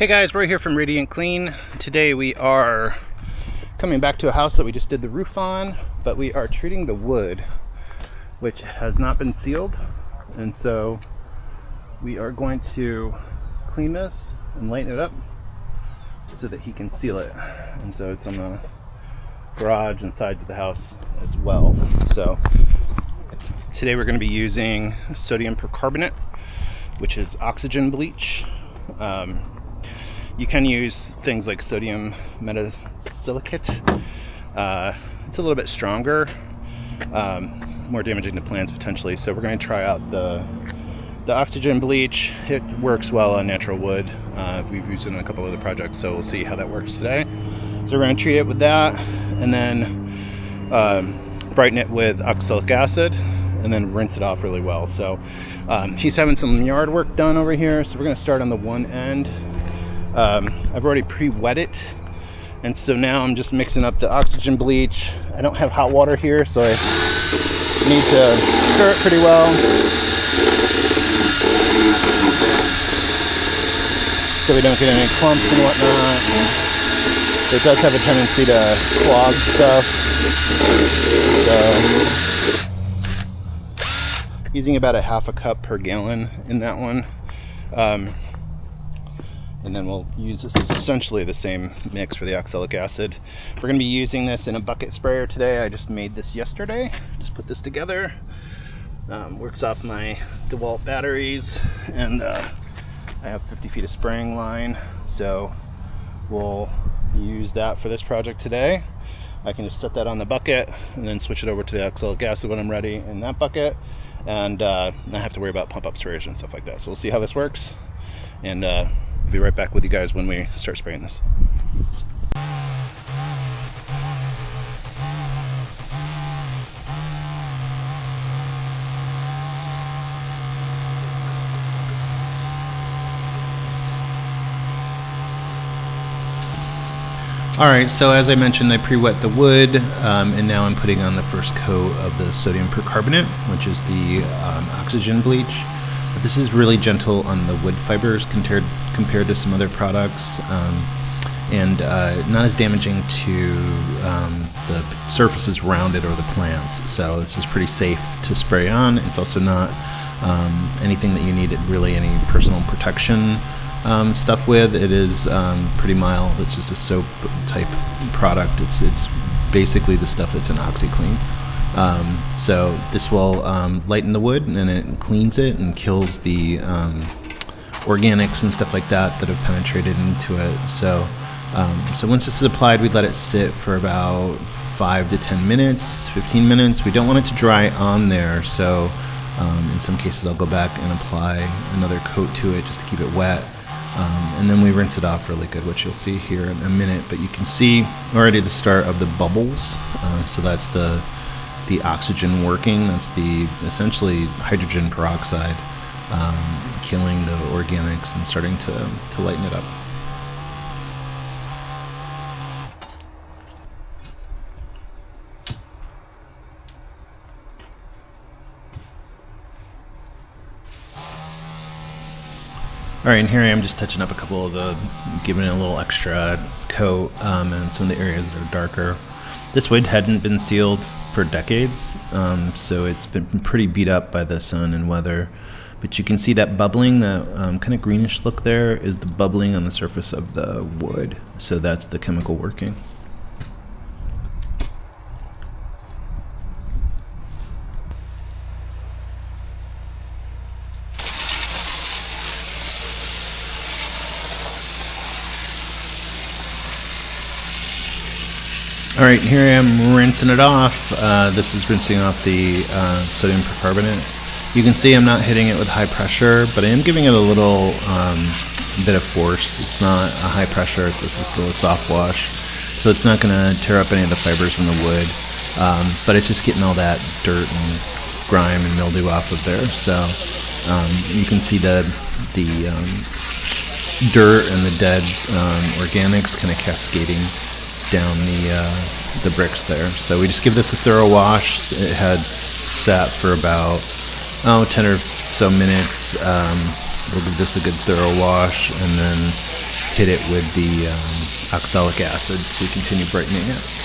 Hey guys, we're here from Radiant Clean. Today we are coming back to a house that we just did the roof on, but we are treating the wood, which has not been sealed. And so we are going to clean this and lighten it up so that he can seal it. And so it's on the garage and sides of the house as well. So today we're going to be using sodium percarbonate, which is oxygen bleach. You can use things like sodium metasilicate. It's a little bit stronger, more damaging to plants potentially. So we're going to try out the oxygen bleach. It works well on natural wood. We've used it in a couple other projects, so we'll see how that works today. So we're going to treat it with that, and then brighten it with oxalic acid, and then rinse it off really well. So he's having some yard work done over here, so we're going to start on the one end. I've already pre-wet it, and so now I'm just mixing up the oxygen bleach. I don't have hot water here, so I need to stir it pretty well so we don't get any clumps and whatnot. It does have a tendency to clog stuff, so using about a half a cup per gallon in that one. And then we'll use essentially the same mix for the oxalic acid. We're going to be using this in a bucket sprayer today. I just made this yesterday. Just put this together. Works off my DeWalt batteries, and I have 50 feet of spraying line, so we'll use that for this project today. I can just set that on the bucket and then switch it over to the oxalic acid when I'm ready in that bucket, and not have to worry about pump up sprayers and stuff like that. So we'll see how this works, and be right back with you guys when we start spraying this. Alright, so as I mentioned, I pre-wet the wood, and now I'm putting on the first coat of the sodium percarbonate, which is the oxygen bleach. But this is really gentle on the wood fibers compared to some other products, and not as damaging to the surfaces around it or the plants. So this is pretty safe to spray on. It's also not anything that you need really any personal protection stuff with. It is pretty mild. It's just a soap type product. It's basically the stuff that's in OxiClean. So this will lighten the wood, and it cleans it and kills the organics and stuff like that have penetrated into it. So once this is applied, we let it sit for about 5 to 10 minutes, 15 minutes. We don't want it to dry on there, so in some cases I'll go back and apply another coat to it just to keep it wet. And then we rinse it off really good, which you'll see here in a minute. But you can see already the start of the bubbles. So that's the oxygen working. That's the essentially hydrogen peroxide killing the organics and starting to lighten it up. Alright, and here I am just touching up a couple of giving it a little extra coat and some of the areas that are darker. This wood hadn't been sealed for decades, so it's been pretty beat up by the sun and weather. But you can see that bubbling, that kind of greenish look there is the bubbling on the surface of the wood. So that's the chemical working. Alright, here I am rinsing it off. This is rinsing off the sodium percarbonate. You can see I'm not hitting it with high pressure, but I am giving it a little bit of force. It's not a high pressure, this is still a soft wash, so it's not going to tear up any of the fibers in the wood, but it's just getting all that dirt and grime and mildew off of there. So you can see the dirt and the dead organics kind of cascading down the bricks there. So we just give this a thorough wash. It had sat for about 10 or so minutes. We'll give this a good thorough wash, and then hit it with the oxalic acid to continue brightening it.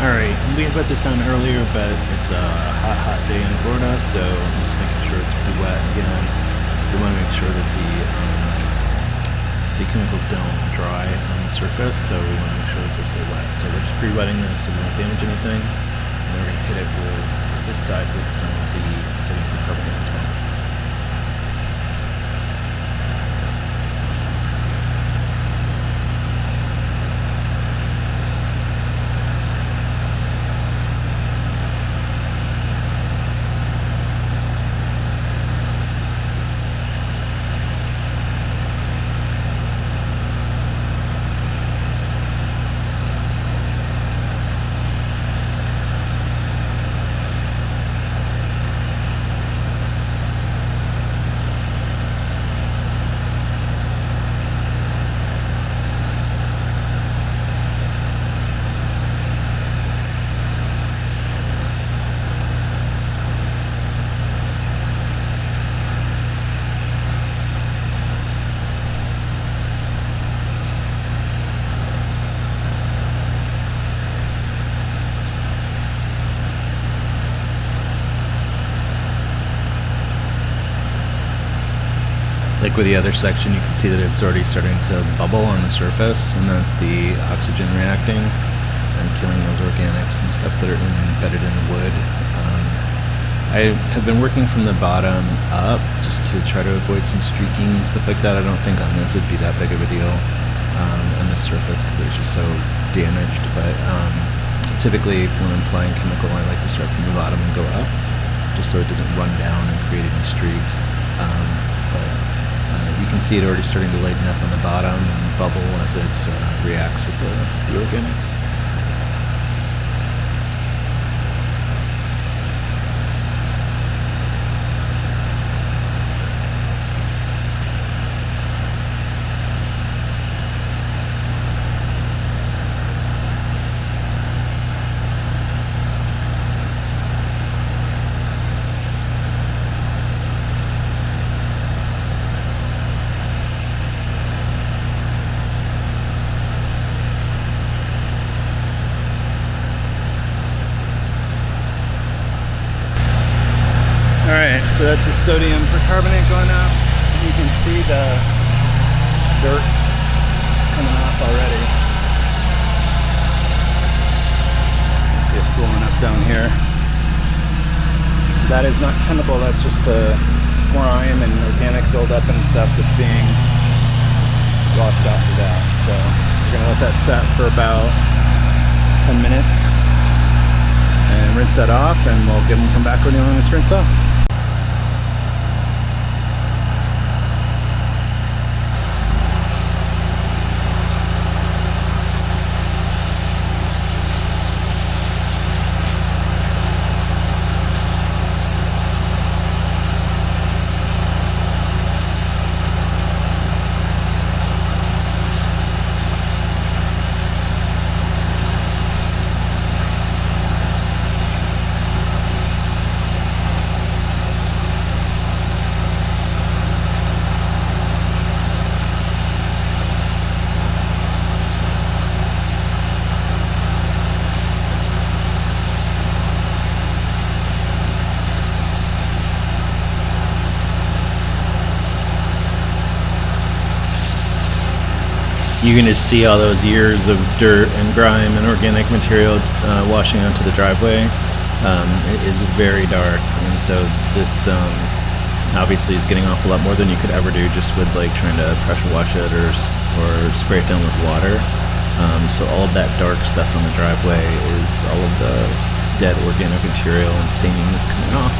Alright, we had put this down earlier, but it's a hot day in Florida, so I'm just making sure it's pretty wet again. We want to make sure that the chemicals don't dry on the surface, so we want to make sure that they stay wet. So we're just pre-wetting this so we don't damage anything, and we're going to hit it with this side with some of the sodium percarbonate as well. Like with the other section, you can see that it's already starting to bubble on the surface, and that's the oxygen reacting and killing those organics and stuff that are embedded in the wood. I have been working from the bottom up just to try to avoid some streaking and stuff like that. I don't think on this it'd be that big of a deal on this surface because it's just so damaged, but typically when I'm applying chemical, I like to start from the bottom and go up just so it doesn't run down and create any streaks. You can see it already starting to lighten up on the bottom and bubble as it reacts with the organics. Alright, so that's the sodium percarbonate going up. You can see the dirt coming off already. See it blowing up down here. That is not chemical, that's just the grime and organic buildup and stuff that's being washed off of that. So we're going to let that set for about 10 minutes and rinse that off, and we'll give them come back when it's rinsed off. You can just see all those years of dirt and grime and organic material washing onto the driveway. It is very dark, and so this obviously is getting off a lot more than you could ever do just with like trying to pressure wash it or spray it down with water. So all of that dark stuff on the driveway is all of the dead organic material and staining that's coming off.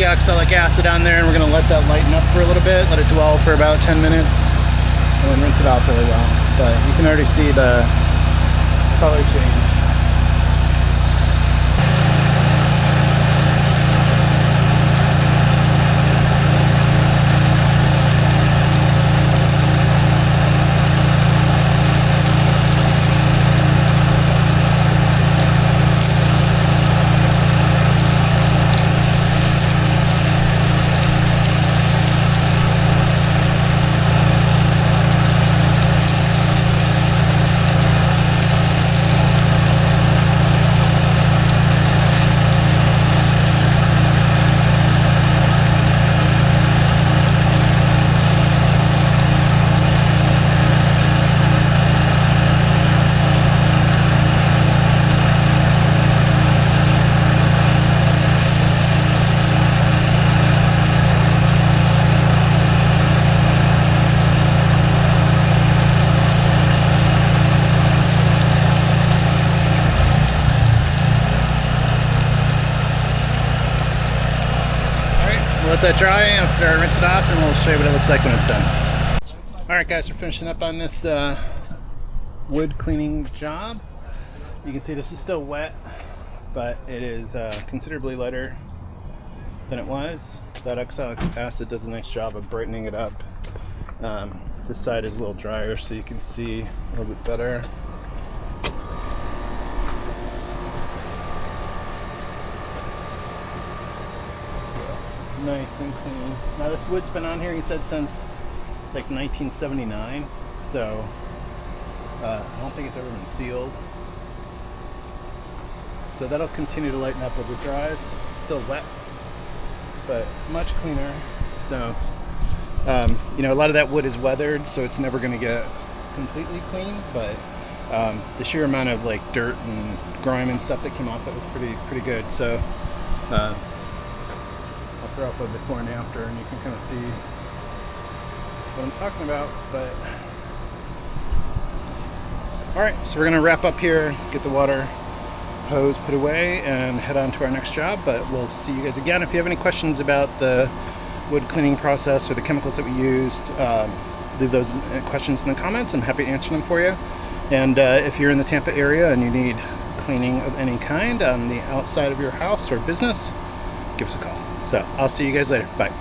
oxalic acid on there, and we're going to let that lighten up for a little bit, let it dwell for about 10 minutes, and then rinse it off really well. But you can already see the color change. Let that dry after I rinse it off, and we'll show you what it looks like when it's done. Alright guys, we're finishing up on this wood cleaning job. You can see this is still wet, but it is considerably lighter than it was. That oxalic acid does a nice job of brightening it up. This side is a little drier, so you can see a little bit better. Nice and clean. Now this wood's been on here, he said, since like 1979, so I don't think it's ever been sealed. So that'll continue to lighten up as it dries. Still wet, but much cleaner. So you know, a lot of that wood is weathered, so it's never going to get completely clean, but the sheer amount of like dirt and grime and stuff that came off it was pretty good. So I'll throw up a before and after, and you can kind of see what I'm talking about. But all right, so we're gonna wrap up here, get the water hose put away, and head on to our next job. But we'll see you guys again. If you have any questions about the wood cleaning process or the chemicals that we used, leave those questions in the comments. I'm happy to answer them for you. And if you're in the Tampa area and you need cleaning of any kind on the outside of your house or business, give us a call. So I'll see you guys later. Bye.